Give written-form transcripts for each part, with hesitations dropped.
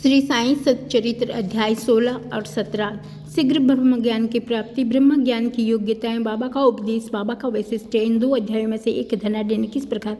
श्री साईं सच्चरित्र अध्याय 16 और 17। शीघ्र ब्रह्म ज्ञान की प्राप्ति, ब्रह्म ज्ञान की योग्यताएं, बाबा का उपदेश, बाबा का वैशिष्ट्य। इन दो अध्यायों में से एक धनाढ्य ने किस प्रकार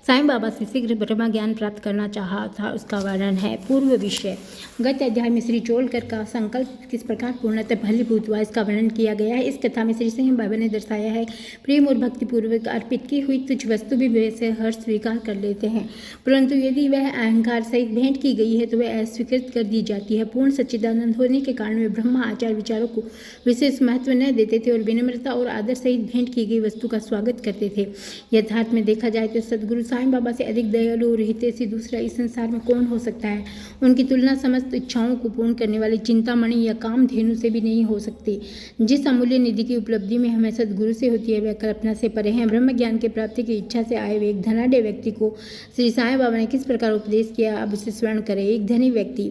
साईं बाबा से शीघ्र ब्रह्म ज्ञान प्राप्त करना चाहा था, उसका वर्णन है। पूर्व विषय। गत अध्याय में श्री चोलकर का संकल्प किस प्रकार पूर्णतः फलीभूत हुआ, इसका वर्णन किया गया है। इस कथा में श्री साईं बाबा ने दर्शाया है प्रेम और भक्तिपूर्वक अर्पित की हुई तुच्छ वस्तु भी वैसे हर्ष स्वीकार कर लेते हैं, परंतु यदि वह अहंकार सहित भेंट की गई है तो वह अस्वीकृत कर दी जाती है। पूर्ण सच्चिदानंद होने के कारण वे ब्रह्म आचार विचारों को विशेष महत्व न देते थे और विनम्रता और आदर सहित भेंट की गई वस्तु का स्वागत करते थे। यथार्थ में देखा जाए तो सदगुरु साईं बाबा से अधिक दयालु और हितैषी दूसरा इस संसार में कौन हो सकता है। उनकी तुलना समस्त इच्छाओं को पूर्ण करने वाली चिंतामणि या कामधेनु से भी नहीं हो सकती। जिस अमूल्य निधि की उपलब्धि में हमें सदगुरु से होती है वह कल्पना से परे है। ब्रह्म ज्ञान की प्राप्ति की इच्छा से आए हुए एक धनाढ्य व्यक्ति को श्री साईं बाबा ने किस प्रकार उपदेश किया, अब उसे स्मरण करें। एक धनी व्यक्ति,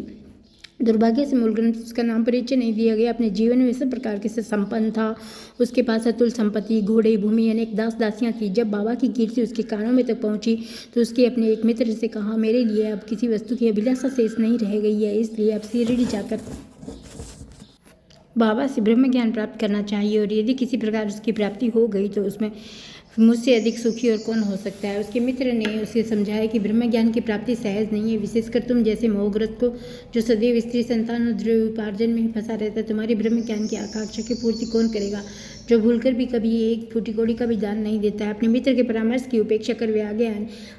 दुर्भाग्य से मूल ग्रंथ उसका नाम परिचय नहीं दिया गया, अपने जीवन में सब प्रकार के से संपन्न था। उसके पास अतुल संपत्ति, घोड़े, भूमि, अनेक दास दासियां थी। जब बाबा की कीर्ति उसके कानों में तक पहुंची तो उसके अपने एक मित्र से कहा, मेरे लिए अब किसी वस्तु की अभिलाषा शेष नहीं रह गई है, इसलिए अब शिरडी जाकर बाबा से ब्रह्म ज्ञान प्राप्त करना चाहिए, और यदि किसी प्रकार उसकी प्राप्ति हो गई तो उसमें मुझसे अधिक सुखी और कौन हो सकता है। उसके मित्र ने उसे समझाया कि ब्रह्म ज्ञान की प्राप्ति सहज नहीं है, विशेषकर तुम जैसे मोहग्रस्त को जो सदैव स्त्री संतान और द्रव्य उपार्जन में ही फंसा रहता है। तुम्हारी ब्रह्म ज्ञान की आकांक्षा की पूर्ति कौन करेगा, जो भूलकर भी कभी एक फूटी कौड़ी का भी दान नहीं देता है। अपने मित्र के परामर्श की उपेक्षा कर वे आगे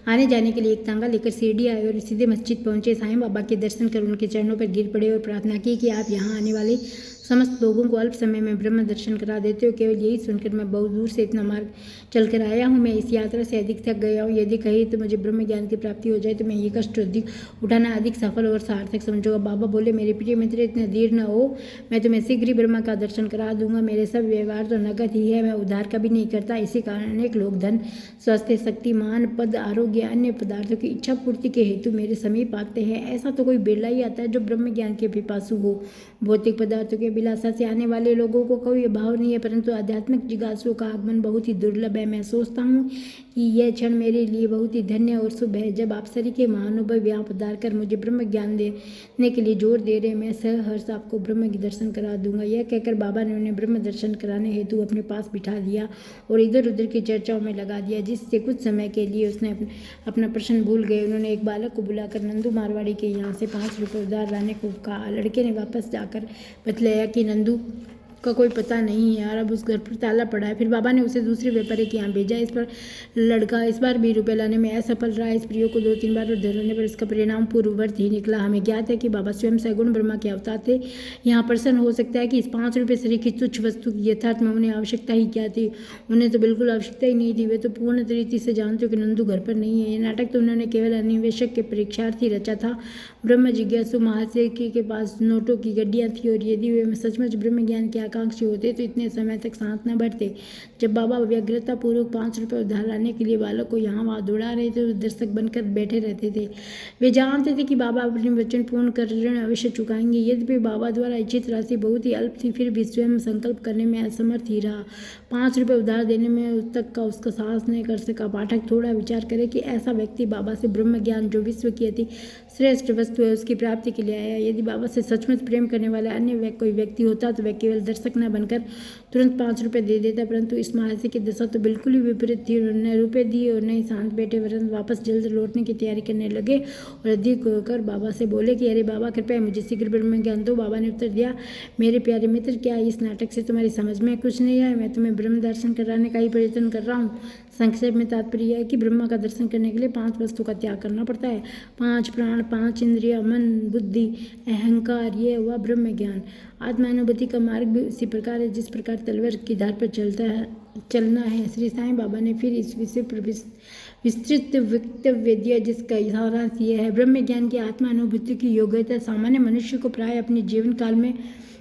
आने जाने के लिए एक तांगा लेकर शिरडी आए और सीधे मस्जिद पहुंचे। साईं बाबा के दर्शन कर उनके चरणों पर गिर पड़े और प्रार्थना की कि आप यहाँ आने वाले समस्त लोगों को अल्प समय में ब्रह्म दर्शन करा देते हो। केवल यही सुनकर मैं बहुत दूर से इतना मार्ग चलकर आया हूँ, मैं इस यात्रा से अधिक थक गया हूँ। यदि कहीं तो मुझे ब्रह्म ज्ञान की प्राप्ति हो जाए तो मैं ये कष्ट अधिक उठाना अधिक सफल और सार्थक समझूंगा। बाबा बोले, मेरे प्रिय मित्र, इतने देर न हो, मैं तुम्हें शीघ्र ही ब्रह्म का दर्शन करा दूंगा। मेरे सब व्यवहार तो नगद ही है, मैं उधार कभी नहीं करता। इसी कारण अनेक लोग धन, स्वास्थ्य, शक्ति, मान, पद, आरोग्य, अन्य पदार्थों की इच्छा पूर्ति के हेतु मेरे समीप आते हैं। ऐसा तो कोई बिरला ही आता है जो ब्रह्म ज्ञान के पिपासु हो। भौतिक पदार्थों के अभिलाषा से आने वाले लोगों को कोई अभाव नहीं है, परंतु आध्यात्मिक जिज्ञासुओं का आगमन बहुत ही दुर्लभ है। मैं सोचता हूँ कि यह क्षण मेरे लिए बहुत ही धन्य और शुभ है जब आप सरी के महानुभव यहाँ पधार कर मुझे ब्रह्म ज्ञान देने के लिए जोर दे रहे। मैं सहर्ष आपको ब्रह्म की दर्शन करा दूंगा। यह कहकर बाबा ने उन्हें ब्रह्म दर्शन कराने हेतु अपने पास बिठा दिया और इधर उधर की चर्चाओं में लगा दिया, जिससे कुछ समय के लिए उसने अपना प्रश्न भूल गए। उन्होंने एक बालक को बुलाकर नंदू मारवाड़ी के यहाँ से 5 रुपये उधार लाने को कहा। लड़के ने वापस जाकर बतलाया कि नंदू का कोई पता नहीं है यार, अब उस घर पर ताला पड़ा है। फिर बाबा ने उसे दूसरे व्यापारी के यहाँ भेजा। इस पर लड़का इस बार भी रुपये लाने में असफल रहा। इस प्रियो को 2-3 बार धरने पर इसका परिणाम पूर्ववर्त ही निकला। हमें ज्ञात है कि बाबा स्वयं सगुण ब्रह्मा के अवतार थे। यहाँ प्रसन्न हो सकता है कि इस 5 रुपये शरीर की तुच्छ वस्तु की यथार्थ में उन्हें आवश्यकता ही क्या थी। उन्हें तो बिल्कुल आवश्यकता ही नहीं थी। वे तो पूर्ण रीति से जानते हो कि नंदू घर पर नहीं है। ये नाटक तो उन्होंने केवल अन्वेषक के परीक्षार्थी रचा था। ब्रह्म जिज्ञासु महाशय के पास नोटों की गड्डियाँ थी, और यदि वे सचमुच ब्रह्म ज्ञान के आकांक्षी होते तो इतने समय तक साथ न बढ़ते। जब बाबा व्यग्रता पूर्वक 5 रुपये उधार लाने के लिए बालक को यहाँ वहाँ दौड़ा रहे थे, दर्शक बनकर बैठे रहते थे। वे जानते थे कि बाबा अपने वचन पूर्ण कर ऋण अवश्य चुकाएंगे। यद्यपि बाबा द्वारा इच्छित राशि बहुत ही अल्प थी, फिर भी स्वयं संकल्प करने में असमर्थ ही रहा। 5 रुपये उधार देने में उस तक का उसका साहस नहीं कर सका। पाठक थोड़ा विचार करे कि ऐसा व्यक्ति बाबा से ब्रह्म ज्ञान, जो विश्व की अति श्रेष्ठ वस्तु है, उसकी प्राप्ति के लिए आया। यदि बाबा से सचमुच प्रेम करने वाला अन्य कोई व्यक्ति होता तो वह केवल दर्शक न बनकर तुरंत 5 रुपये दे देता, परंतु इस महाशय की दशा तो बिल्कुल ही विपरीत थी। उन्होंने रुपये दिए और नहीं शांत बैठे, वरन वापस जल्द लौटने की तैयारी करने लगे और अधिक होकर बाबा से बोले कि अरे बाबा, कृपया मुझे शीघ्र ब्रह्म ज्ञान दो। बाबा ने उत्तर दिया, मेरे प्यारे मित्र, क्या इस नाटक से तुम्हारी समझ में कुछ नहीं आया? मैं तुम्हें ब्रह्म दर्शन कराने का ही प्रयत्न कर रहा हूँ। संक्षेप में तात्पर्य है कि ब्रह्मा का दर्शन करने के लिए 5 वस्तु का त्याग करना पड़ता है। 5 प्राण, 5 इंद्रिया, मन, बुद्धि, अहंकार, ये हुआ ब्रह्म ज्ञान। आत्मानुभूति का मार्ग भी उसी प्रकार है जिस प्रकार तलवार की धार पर चलना है। श्री साईं बाबा ने फिर इस विषय पर विस्तृत वक्तव्य दिया, जिसका सारांश यह है, ब्रह्म ज्ञान की आत्मानुभूति की योग्यता सामान्य मनुष्य को प्राय अपने जीवन काल में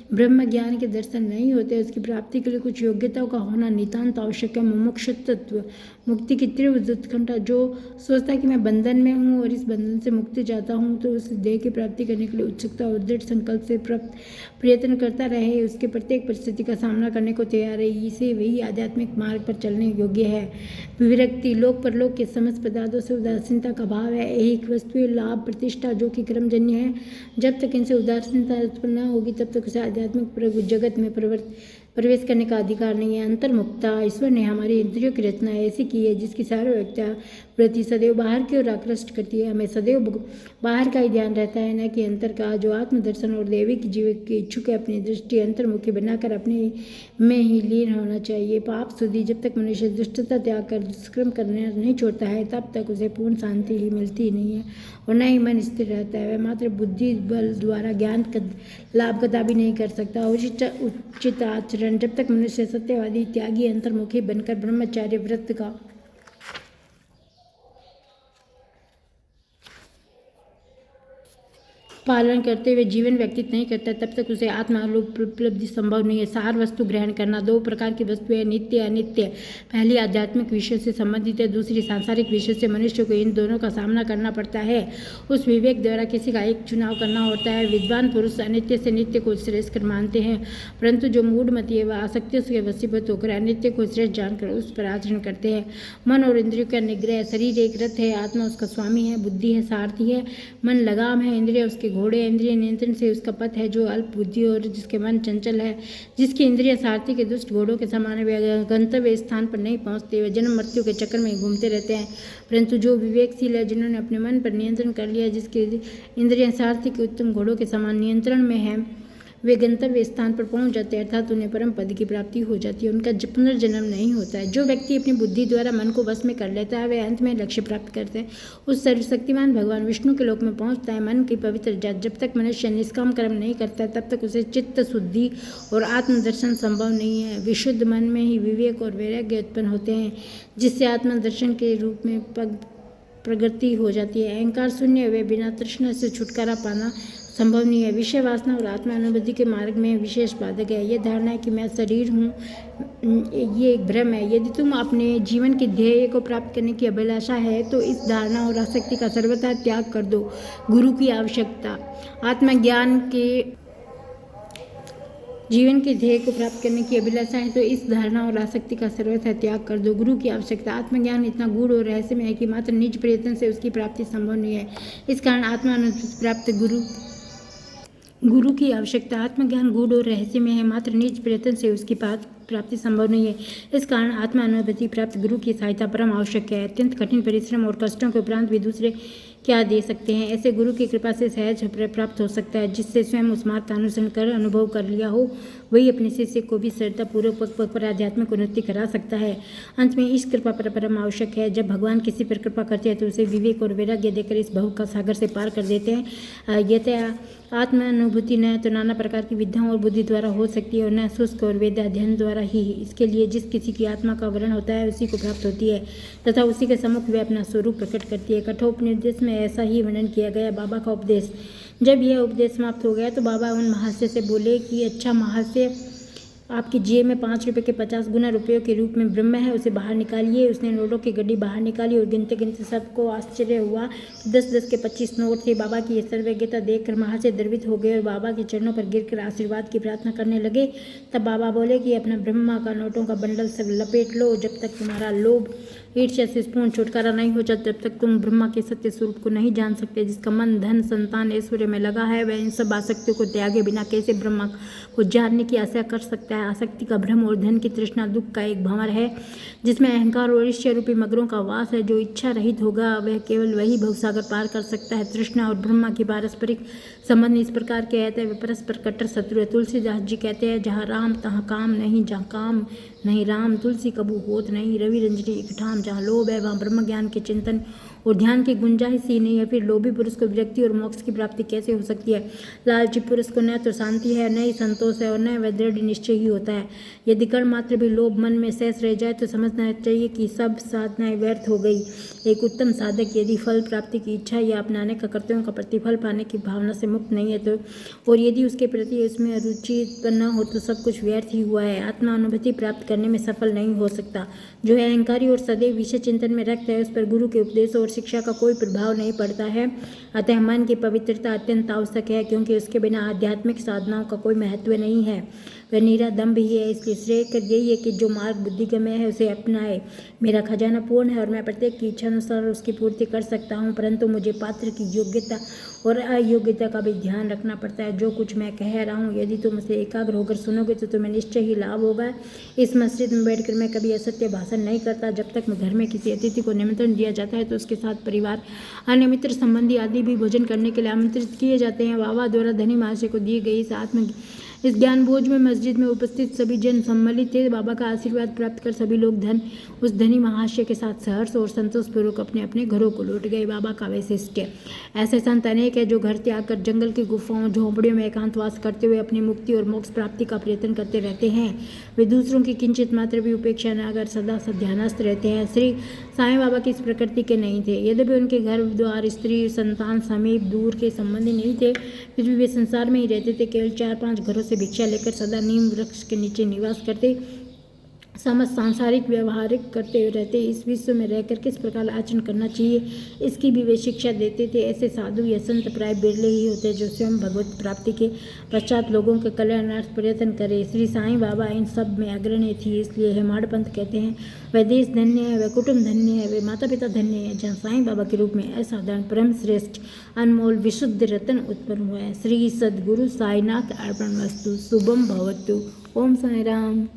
ब्रह्म ज्ञान के दर्शन नहीं होते, उसकी प्राप्ति के लिए कुछ योग्यताओं का होना नितांत आवश्यक है। मुमुक्षुत्व, मुक्ति की तीव्र उत्कंठा, जो सोचता है कि मैं बंधन में हूँ और इस बंधन से मुक्ति चाहता हूँ, तो उस देह की प्राप्ति करने के लिए उत्सुकता और दृढ़ संकल्प से प्रयत्न करता रहे, उसके प्रत्येक परिस्थिति का सामना करने को तैयार है, इसे वही आध्यात्मिक मार्ग पर चलने योग्य है। विरक्ति, लोक परलोक के समस्त पदार्थों से उदासीनता का भाव है। एक वस्तुएं, लाभ, प्रतिष्ठा जो कि क्रमजन्य है, जब तक इनसे उदासीनता उत्पन्न न होगी तब तक उसे आध्यात्मिक जगत में प्रवेश करने का अधिकार नहीं है। अंतर्मुक्ता, ईश्वर ने हमारी इंद्रियों की रचना ऐसी की है जिसकी सार्वभौमिकता वृत्ति सदैव बाहर की ओर आकृष्ट करती है। हमें सदैव बाहर का ही ध्यान रहता है, न कि अंतर का। जो आत्मदर्शन और दैविक जीवन के इच्छुक है, अपनी दृष्टि अंतर्मुखी बनाकर अपने में ही लीन होना चाहिए। पाप शुद्धि, जब तक मनुष्य दुष्टता त्याग कर दुष्कर्म करने नहीं छोड़ता है, तब तक उसे पूर्ण शांति ही मिलती नहीं है और न ही मन स्थिर रहता है। वह मात्र बुद्धि बल द्वारा ज्ञान का लाभ कदा भी नहीं कर सकता। उचित आचरण, जब तक मनुष्य सत्यवादी, त्यागी, अंतर्मुखी बनकर ब्रह्मचार्य व्रत का पालन करते हुए जीवन व्यतीत नहीं करता, तब तक उसे आत्मा उपलब्धि संभव नहीं है। सार वस्तु ग्रहण करना, दो प्रकार की वस्तुएं, नित्य अनित्य। पहली आध्यात्मिक विषय से संबंधित है, दूसरी सांसारिक विषय से। मनुष्य को इन दोनों का सामना करना पड़ता है। उस विवेक द्वारा किसी का एक चुनाव करना होता है। विद्वान पुरुष अनित्य से नित्य को श्रेष्ठ मानते हैं, परंतु जो मूढ़मती है वह आसक्तियों से वशीभूत होकर अनित्य को श्रेष्ठ जानकर उस पर आचरण करते हैं। मन और इंद्रियों का निग्रह, शरीर एक रथ है, आत्मा उसका स्वामी है, बुद्धि है सारथी है, मन लगाम है, इंद्रिय उसके घोड़े, इंद्रिय नियंत्रण से उसका पथ है। जो अल्प बुद्धि और जिसके मन चंचल है, जिसकी इंद्रिय सारथी के दुष्ट घोड़ों के समान वे गंतव्य स्थान पर नहीं पहुंचते, वे जन्म मृत्यु के चक्कर में घूमते रहते हैं। परंतु जो विवेकशील है, जिन्होंने अपने मन पर नियंत्रण कर लिया, जिसके इंद्रिय सारथी के उत्तम घोड़ों के समान नियंत्रण में है, वे गंतव्य स्थान पर पहुंच जाते हैं, अर्थात उन्हें परम पद की प्राप्ति हो जाती है। उनका पुनर्जन्म नहीं होता है। जो व्यक्ति अपनी बुद्धि द्वारा मन को वश में कर लेता है, वह अंत में लक्ष्य प्राप्त करते हैं, उस सर्वशक्तिमान भगवान विष्णु के लोक में पहुंचता है। मन की पवित्र जात, जब तक मनुष्य निष्काम कर्म नहीं करता तब तक उसे चित्त शुद्धि और आत्मदर्शन संभव नहीं है। विशुद्ध मन में ही विवेक और वैराग्य उत्पन्न होते हैं, जिससे आत्मदर्शन के रूप में प्रगति हो जाती है। अहंकार शून्य वे बिना तृष्णा से छुटकारा पाना संभव नहीं है। विषय वासना और आत्मा अनुभूति के मार्ग में विशेष बाधक है। यह धारणा है कि मैं शरीर हूँ, ये एक भ्रम है। यदि तुम अपने जीवन के ध्येय को प्राप्त करने की अभिलाषा है तो इस धारणा और आसक्ति का सर्वथा त्याग कर दो। गुरु की आवश्यकता, आत्मज्ञान के जीवन के ध्येय को प्राप्त करने की अभिलाषा है तो इस धारणा और आसक्ति का सर्वथा त्याग कर दो। गुरु की आवश्यकता, आत्मज्ञान इतना गूढ़ और रहस्यमय है कि मात्र निज प्रयत्न से उसकी प्राप्ति संभव नहीं है। इस कारण आत्मानुभूति प्राप्त गुरु की आवश्यकता, आत्मज्ञान गूढ़ और रहस्य में है, मात्र निज प्रयत्न से उसकी प्राप्ति संभव नहीं है। इस कारण आत्मानुभूति प्राप्त गुरु की सहायता परम आवश्यक है। अत्यंत कठिन परिश्रम और कष्टों के उपरांत भी दूसरे क्या दे सकते हैं, ऐसे गुरु की कृपा से सहज प्राप्त हो सकता है। जिससे स्वयं उस मार्ग का अनुसरण कर अनुभव कर लिया हो, वही अपने शिष्य को भी श्रद्धापूर्वक पग पग पर आध्यात्मिक उन्नति करा सकता है। अंत में इस कृपा पर परम आवश्यक है। जब भगवान किसी पर कृपा करते हैं तो उसे विवेक और वैराग्य देकर इस भव का सागर से पार कर देते हैं। यह आत्मानुभूति न तो नाना प्रकार की विद्याओं और बुद्धि द्वारा हो सकती है और न शुष्क और वेद अध्ययन द्वारा ही। इसके लिए जिस किसी की आत्मा का वर्ण होता है उसी को प्राप्त होती है तथा उसी के सम्मुख वे अपना स्वरूप प्रकट करती है। कठोपनिषद में ऐसा ही वर्णन किया गया। बाबा का उपदेश, जब यह उपदेश समाप्त हो गया तो बाबा उन महाशय से बोले कि अच्छा महाशय, आपकी जेब में 5 रुपये के 50 गुना रुपयों के रूप में ब्रह्म है, उसे बाहर निकालिए। उसने नोटों की गड्डी बाहर निकाली और गिनते गिनते सबको आश्चर्य हुआ कि 10-10 के 25 नोट थे। बाबा की यह सर्वज्ञता देखकर महाशय द्रवित हो गए और बाबा के चरणों पर गिरकर आशीर्वाद की प्रार्थना करने लगे। तब बाबा बोले कि अपना ब्रह्मा का नोटों का बंडल सब लपेट लो। जब तक तुम्हारा लोभ ईर्ष्या से पूर्ण छुटकारा नहीं हो जाता तब तक तुम ब्रह्मा के सत्य स्वरूप को नहीं जान सकते। जिसका मन धन संतान ऐश्वर्य में लगा है वह इन सब आसक्तियों को त्यागे बिना कैसे ब्रह्मा को जानने की आशा कर सकता है। आसक्ति का भ्रम और धन की तृष्णा दुख का एक भंवर है जिसमें अहंकार और ईर्ष्या रूपी मगरों का वास है। जो इच्छा रहित होगा वह केवल वही भवसागर पार कर सकता है। तृष्णा और ब्रह्मा की पारस्परिक संबंध इस प्रकार के कहते हैं, वे परस्पर कट्टर शत्रु है। तुलसीदास जी कहते हैं, जहाँ राम तहाँ काम नहीं, जहाँ काम नहीं राम, तुलसी कबू होत नहीं, रवि रंजनी एक ठाम। जहाँ लोभ है वहाँ ब्रह्म ज्ञान के चिंतन और ध्यान की गुंजाइश ही नहीं है, फिर लोभी पुरुष को विरक्ति और मोक्ष की प्राप्ति कैसे हो सकती है। लालची पुरुष को न तो शांति है, न ही संतोष है, और न वह दृढ़ निश्चय ही होता है। यदि कण मात्र भी लोभ मन में शेष रह जाए तो समझना चाहिए कि सब साधनाएं व्यर्थ हो गई। एक उत्तम साधक यदि फल प्राप्ति की इच्छा या अपनाने का कर्तव्यों का प्रतिफल पाने की भावना से मुक्त नहीं है तो, और यदि उसके प्रति इसमें रुचि न हो तो सब कुछ व्यर्थ ही हुआ है। आत्मा अनुभूति प्राप्त करने में सफल नहीं हो सकता। जो है अहंकारी और सदैव विषय चिंतन में रखता है, उस पर गुरु के उपदेशों और शिक्षा का कोई प्रभाव नहीं पड़ता है। अतः मन की पवित्रता अत्यंत आवश्यक है, क्योंकि उसके बिना आध्यात्मिक साधनाओं का कोई महत्व नहीं है, वह नीरा दम्भ ही है। इसलिए श्रेय यही है कि जो मार्ग बुद्धिगम्य है उसे अपनाए। मेरा खजाना पूर्ण है और मैं प्रत्येक की इच्छा अनुसार उसकी पूर्ति कर सकता हूँ, परंतु मुझे पात्र की योग्यता और अयोग्यता का भी ध्यान रखना पड़ता है। जो कुछ मैं कह रहा हूँ यदि तुम उसे एकाग्र होकर सुनोगे तो तुम्हें निश्चय ही लाभ होगा। इस मस्जिद में बैठकर मैं कभी असत्य भाषण नहीं करता। जब तक घर में किसी अतिथि को निमंत्रण दिया जाता है तो उसके साथ परिवार, अन्य मित्र, संबंधी आदि भी भोजन करने के लिए आमंत्रित किए जाते हैं। बाबा द्वारा धनी महाशय को दिए गए इस ज्ञान भोज में मस्जिद में उपस्थित सभी जन सम्मिलित थे। बाबा का आशीर्वाद प्राप्त कर सभी लोग उस धनी महाशय के साथ सहर्ष और संतोषपूर्वक अपने अपने घरों को लौट गए। बाबा का वैशिष्ट्य। ऐसे संत अनेक है जो घर त्याग कर जंगल की गुफाओं, झोंपड़ियों में एकांतवास करते हुए अपनी मुक्ति और मोक्ष प्राप्ति का प्रयत्न करते रहते हैं। वे दूसरों की किंचित मात्र भी उपेक्षा न कर सदा ध्यानस्थ रहते हैं। श्री साईं बाबा की इस प्रकृति के नहीं थे। यद्यपि उनके घर द्वार, स्त्री, संतान समीप दूर के संबंधी नहीं थे, फिर भी वे संसार में ही रहते थे। केवल 4-5 घरों से भिक्षा लेकर सदा नीम वृक्ष के नीचे निवास करते, समस्त सांसारिक व्यवहारिक करते रहते। इस विश्व में रहकर किस प्रकार आचरण करना चाहिए इसकी भी वे शिक्षा देते थे। ऐसे साधु या संत प्राय बिरले ही होते जो स्वयं भगवत प्राप्ति के पश्चात लोगों के कल्याणार्थ प्रयत्न करें। श्री साईं बाबा इन सब में अग्रणी थी। इसलिए हेमाड़ पंथ कहते हैं, वह देश धन्य है, वह कुटुंब धन्य है, वे माता पिता धन्य है जहाँ साईं बाबा के रूप में असाधारण परम श्रेष्ठ अनमोल विशुद्ध रत्न उत्पन्न हुआ है। श्री सद्गुरु साईनाथ अर्पणमस्तु। शुभम भवतु। ओम साई राम।